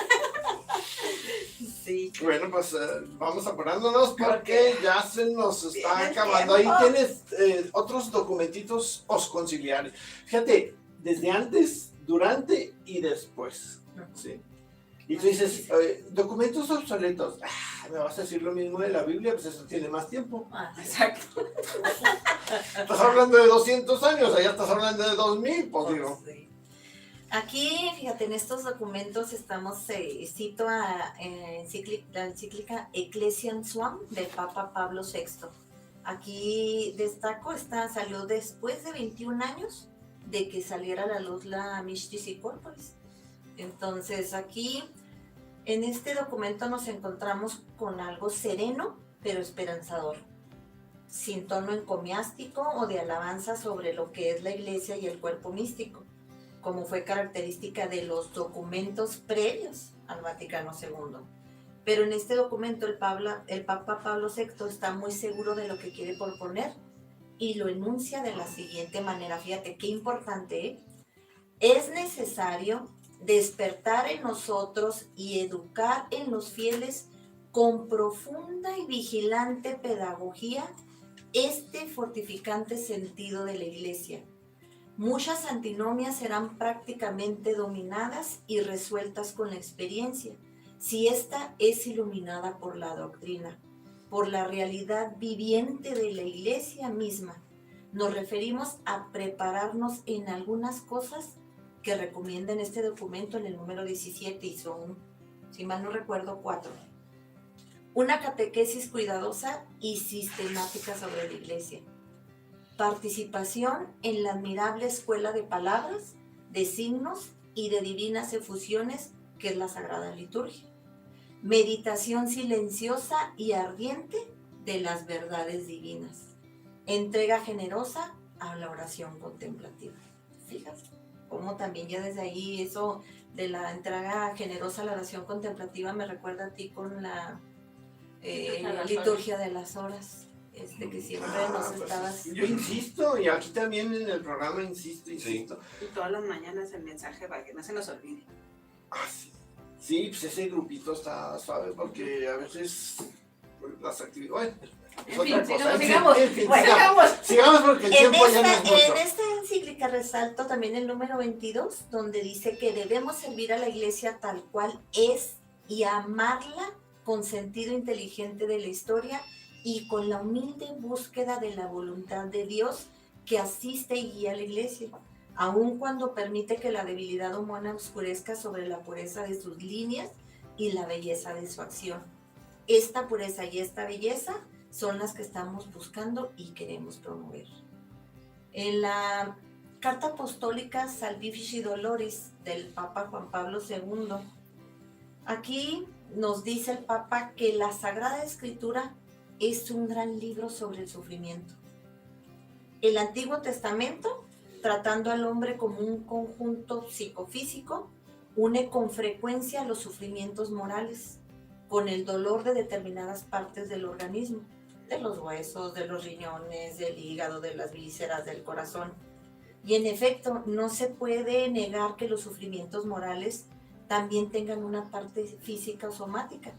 Sí. Bueno, pues vamos apurándonos porque ya se nos está acabando. Ahí tienes otros documentitos posconciliares. Fíjate, desde antes, durante y después. ¿Sí? Y tú dices, documentos obsoletos. ¿Me vas a decir lo mismo de la Biblia? Pues eso tiene más tiempo. Exacto. Estás hablando de 200 años, allá estás hablando de 2000, pues digo. Sí. Aquí, fíjate, en estos documentos cito la encíclica Ecclesiam Suam del Papa Pablo VI. Aquí destaco, salió después de 21 años de que saliera a la luz la Mystici Corporis. Entonces aquí, en este documento nos encontramos con algo sereno, pero esperanzador, sin tono encomiástico o de alabanza sobre lo que es la Iglesia y el cuerpo místico, como fue característica de los documentos previos al Vaticano II. Pero en este documento el Papa Pablo VI está muy seguro de lo que quiere proponer y lo enuncia de la siguiente manera. Fíjate qué importante, ¿eh? Es necesario despertar en nosotros y educar en los fieles con profunda y vigilante pedagogía este fortificante sentido de la Iglesia. Muchas antinomias serán prácticamente dominadas y resueltas con la experiencia, si ésta es iluminada por la doctrina, por la realidad viviente de la Iglesia misma. Nos referimos a prepararnos en algunas cosas que recomienda en este documento en el número 17 y son, si mal no recuerdo, 4. Una catequesis cuidadosa y sistemática sobre la Iglesia. Participación en la admirable escuela de palabras, de signos y de divinas efusiones que es la Sagrada Liturgia. Meditación silenciosa y ardiente de las verdades divinas. Entrega generosa a la oración contemplativa. Fíjate cómo también ya desde ahí eso de la entrega generosa a la oración contemplativa me recuerda a ti con la liturgia de las horas, que siempre nos Pues, estabas... yo insisto, y aquí también en el programa insisto. Y todas las mañanas el mensaje para que no se nos olvide. Ah, sí. Sí, pues ese grupito está suave porque a veces pues, las actividades... En fin, sigamos. Sigamos porque el tiempo ya no es mucho. En esta encíclica resalto también el número 22, donde dice que debemos servir a la iglesia tal cual es y amarla con sentido inteligente de la historia y con la humilde búsqueda de la voluntad de Dios que asiste y guía a la iglesia, aun cuando permite que la debilidad humana oscurezca sobre la pureza de sus líneas y la belleza de su acción. Esta pureza y esta belleza son las que estamos buscando y queremos promover. En la Carta Apostólica Salvifici Doloris del Papa Juan Pablo II, aquí nos dice el Papa que la Sagrada Escritura es un gran libro sobre el sufrimiento. El Antiguo Testamento, tratando al hombre como un conjunto psicofísico, une con frecuencia los sufrimientos morales con el dolor de determinadas partes del organismo, de los huesos, de los riñones, del hígado, de las vísceras, del corazón. Y en efecto, no se puede negar que los sufrimientos morales también tengan una parte física o somática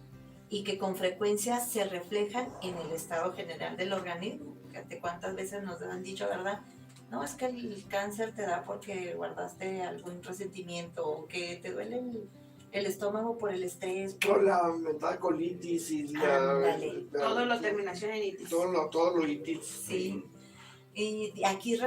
y que con frecuencia se reflejan en el estado general del organismo. Fíjate cuántas veces nos han dicho, ¿verdad? No, es que el cáncer te da porque guardaste algún resentimiento o que te duele el estómago por el estrés. Por la mentada colitis y todo lo terminación en itis. Todo lo itis. Sí. Y aquí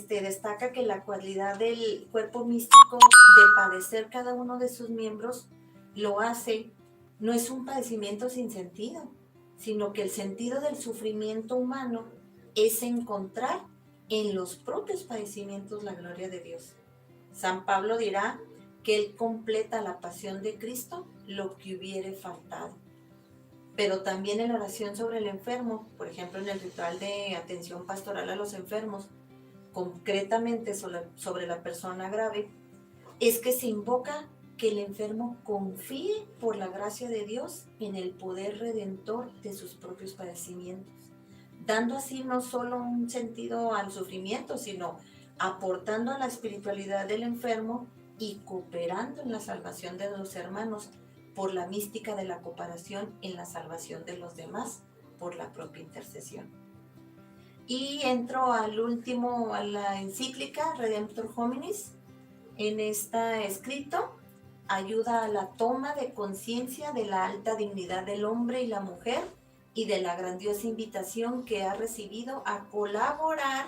destaca que la cualidad del cuerpo místico de padecer cada uno de sus miembros lo hace, no es un padecimiento sin sentido, sino que el sentido del sufrimiento humano es encontrar en los propios padecimientos la gloria de Dios. San Pablo dirá que Él completa la pasión de Cristo lo que hubiere faltado. Pero también en la oración sobre el enfermo, por ejemplo en el ritual de atención pastoral a los enfermos, concretamente sobre la persona grave, es que se invoca que el enfermo confíe por la gracia de Dios en el poder redentor de sus propios padecimientos, dando así no solo un sentido al sufrimiento, sino aportando a la espiritualidad del enfermo y cooperando en la salvación de los hermanos por la mística de la cooperación en la salvación de los demás por la propia intercesión. Y entro al último, a la encíclica Redemptor Hominis. En este escrito ayuda a la toma de conciencia de la alta dignidad del hombre y la mujer y de la grandiosa invitación que ha recibido a colaborar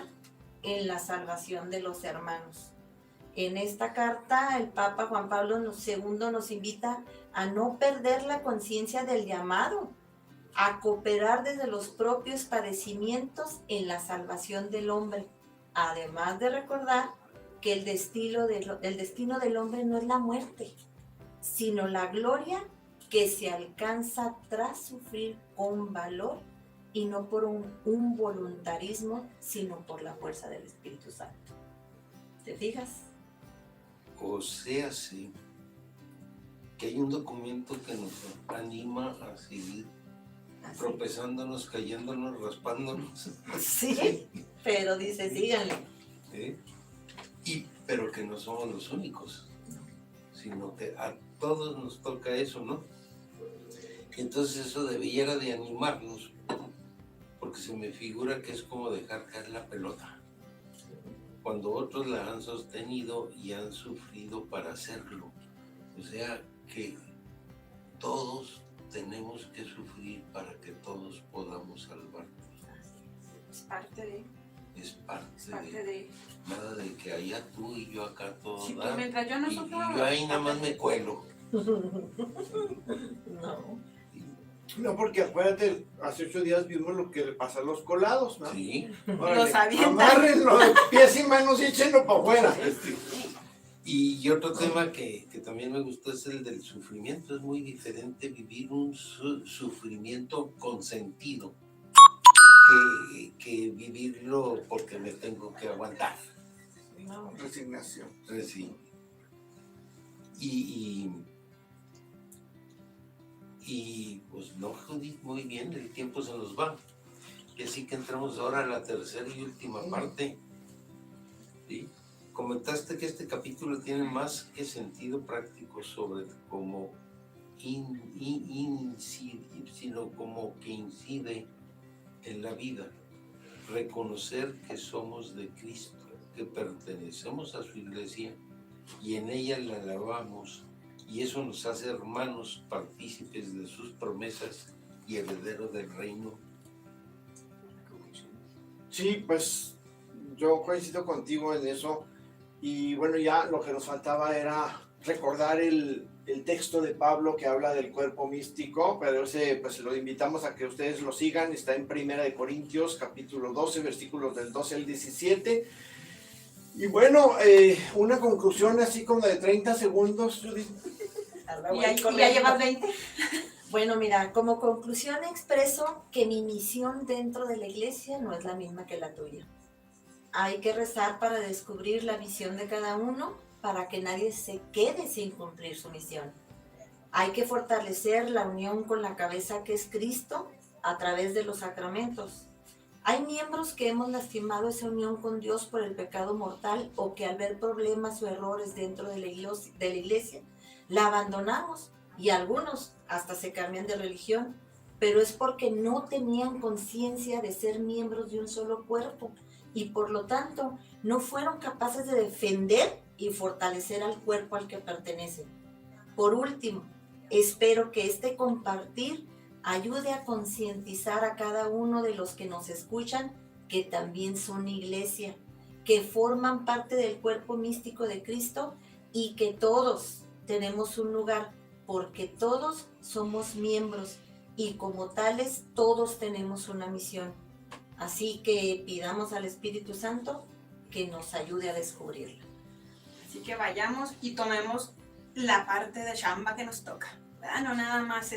en la salvación de los hermanos. En esta carta, el Papa Juan Pablo II nos invita a no perder la conciencia del llamado, a cooperar desde los propios padecimientos en la salvación del hombre, además de recordar que el destino del hombre no es la muerte, sino la gloria que se alcanza tras sufrir con valor y no por un voluntarismo, sino por la fuerza del Espíritu Santo. ¿Te fijas? O sea, sí, que hay un documento que nos anima a seguir tropezándonos, cayéndonos, raspándonos. Sí, pero dice, síganle. Pero que no somos los únicos, sino que a todos nos toca eso, ¿no? Entonces eso debiera de animarnos, porque se me figura que es como dejar caer la pelota, cuando otros la han sostenido y han sufrido para hacerlo. O sea que todos tenemos que sufrir para que todos podamos salvarnos. Es parte de... Es parte de... Nada de que allá tú y yo acá todos. Sí, pues mientras yo no y sufro... yo ahí nada más me cuelo. No, porque acuérdate, hace 8 días vimos lo que le pasa a los colados, ¿no? Sí. Los avientan. Amárrenlo de pies y manos y échenlo para afuera. Y otro tema que también me gustó es el del sufrimiento. Es muy diferente vivir un sufrimiento consentido que vivirlo porque me tengo que aguantar. No, resignación. Sí. Y pues no, Judith, muy bien, el tiempo se nos va. Y así que entramos ahora a la tercera y última parte. ¿Sí? Comentaste que este capítulo tiene más que sentido práctico sobre cómo sino como que incide en la vida. Reconocer que somos de Cristo, que pertenecemos a su iglesia y en ella la alabamos, y eso nos hace hermanos partícipes de sus promesas y herederos del reino. Sí, pues yo coincido contigo en eso. Y bueno, ya lo que nos faltaba era recordar el texto de Pablo que habla del cuerpo místico, pero ese pues lo invitamos a que ustedes lo sigan. Está en 1 Corintios capítulo 12, versículos del 12 al 17. Y bueno, una conclusión así como de 30 segundos, Judith. ¿Y ya llevas 20? Bueno, mira, como conclusión expreso que mi misión dentro de la iglesia no es la misma que la tuya. Hay que rezar para descubrir la visión de cada uno, para que nadie se quede sin cumplir su misión. Hay que fortalecer la unión con la cabeza que es Cristo a través de los sacramentos. Hay miembros que hemos lastimado esa unión con Dios por el pecado mortal, o que al ver problemas o errores dentro de la iglesia, la abandonamos, y algunos hasta se cambian de religión, pero es porque no tenían conciencia de ser miembros de un solo cuerpo, y por lo tanto no fueron capaces de defender y fortalecer al cuerpo al que pertenecen. Por último, espero que este compartir ayude a concientizar a cada uno de los que nos escuchan que también son iglesia, que forman parte del cuerpo místico de Cristo, y que todos tenemos un lugar, porque todos somos miembros y como tales todos tenemos una misión. Así que pidamos al Espíritu Santo que nos ayude a descubrirla. Así que vayamos y tomemos la parte de chamba que nos toca, ¿verdad? No nada más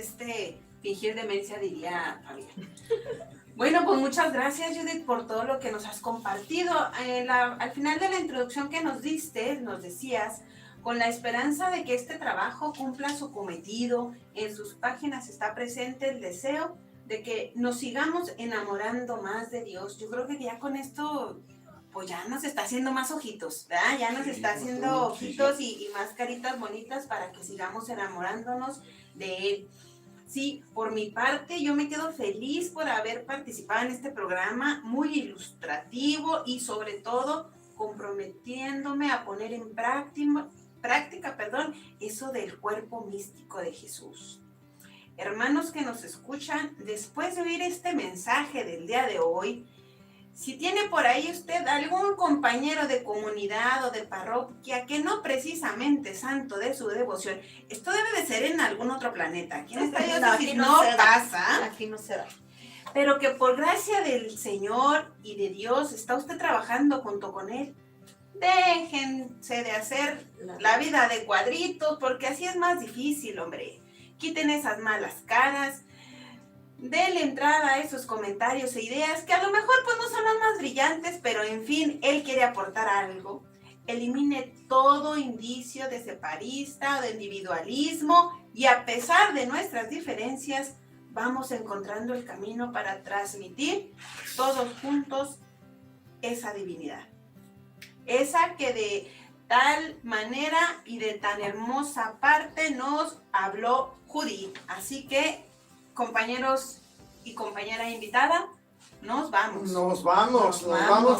fingir demencia, diría Fabián. Bueno, pues muchas gracias, Judith, por todo lo que nos has compartido. Al final de la introducción que nos diste, nos decías, con la esperanza de que este trabajo cumpla su cometido, en sus páginas está presente el deseo de que nos sigamos enamorando más de Dios. Yo creo que ya con esto, pues ya nos está haciendo más ojitos, ¿verdad? Ya nos está haciendo ojitos y más caritas bonitas para que sigamos enamorándonos de Él. Sí, por mi parte, yo me quedo feliz por haber participado en este programa, muy ilustrativo y sobre todo comprometiéndome a poner en práctica, eso del cuerpo místico de Jesús. Hermanos que nos escuchan, después de oír este mensaje del día de hoy, si tiene por ahí usted algún compañero de comunidad o de parroquia que no precisamente es santo de su devoción, esto debe de ser en algún otro planeta. Aquí en esta diócesis no pasa. Aquí no se da. Pero que por gracia del Señor y de Dios está usted trabajando junto con Él. Déjense de hacer la vida de cuadritos, porque así es más difícil, hombre. Quiten esas malas caras. Denle entrada a esos comentarios e ideas que a lo mejor pues no son las más brillantes, pero en fin, él quiere aportar algo. Elimine todo indicio de separista o de individualismo, y a pesar de nuestras diferencias, vamos encontrando el camino para transmitir todos juntos esa divinidad. Esa que de tal manera y de tan hermosa parte nos habló Judith. Así que, compañeros y compañera invitada, nos vamos. Nos vamos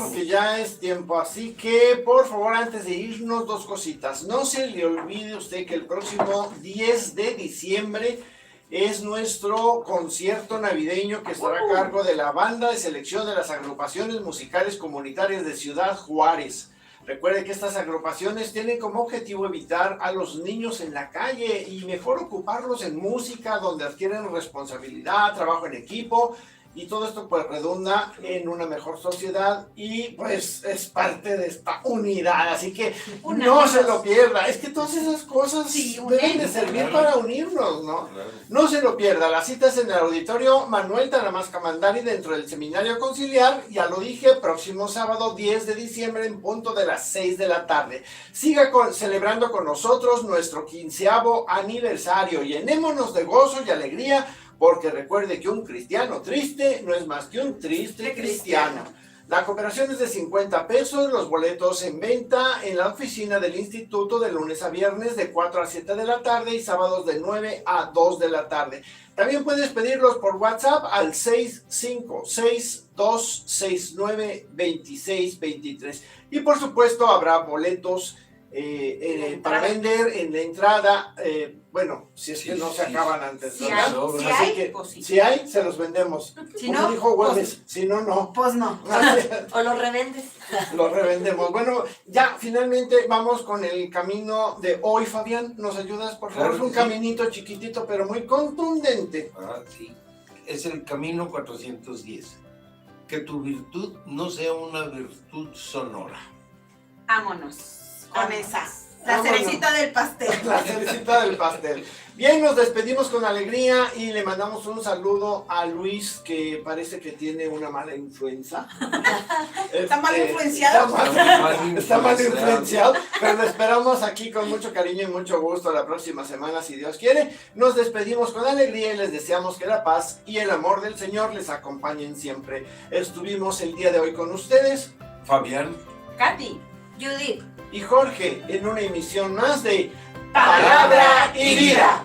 porque ya es tiempo. Así que, por favor, antes de irnos, dos cositas. No se le olvide usted que el próximo 10 de diciembre es nuestro concierto navideño que estará a cargo de la banda de selección de las agrupaciones musicales comunitarias de Ciudad Juárez. Recuerde que estas agrupaciones tienen como objetivo evitar a los niños en la calle y mejor ocuparlos en música, donde adquieren responsabilidad, trabajo en equipo y todo esto pues redunda en una mejor sociedad y pues es parte de esta unidad, así que no se lo pierda, es que todas esas cosas deben de servir para unirnos, ¿no? Claro. No se lo pierda, las citas en el auditorio Manuel Tanamasca Mandari dentro del Seminario Conciliar, ya lo dije, próximo sábado 10 de diciembre en punto de las 6 de la tarde. Siga celebrando con nosotros nuestro 15º aniversario, llenémonos de gozo y alegría, porque recuerde que un cristiano triste no es más que un triste cristiano. La cooperación es de 50 pesos, los boletos en venta en la oficina del instituto de lunes a viernes de 4 a 7 de la tarde y sábados de 9 a 2 de la tarde. También puedes pedirlos por WhatsApp al 656-269-2623. Y por supuesto habrá boletos para vender en la entrada, bueno, si es que no se acaban antes, ¿verdad? Así que si hay, se los vendemos. Si Como no, dijo Güemes, pues, si no, no. Pues no. O lo revendes. Los revendemos. Bueno, ya finalmente vamos con el camino de hoy, Fabián. ¿Nos ayudas, por favor? Claro Es un que sí. caminito chiquitito, pero muy contundente. Ah, sí. Es el camino 410. Que tu virtud no sea una virtud sonora. Vámonos con Vámonos. esa. La Vámonos. cerecita del pastel. La cerecita del pastel. Bien, nos despedimos con alegría y le mandamos un saludo a Luis, que parece que tiene una mala influenza. Está mal influenciado. Está mal influenciado, pero lo esperamos aquí con mucho cariño y mucho gusto la próxima semana, si Dios quiere. Nos despedimos con alegría y les deseamos que la paz y el amor del Señor les acompañen siempre. Estuvimos el día de hoy con ustedes, Fabián. Katy. Judith. y Jorge, en una emisión más de Palabra y Vida.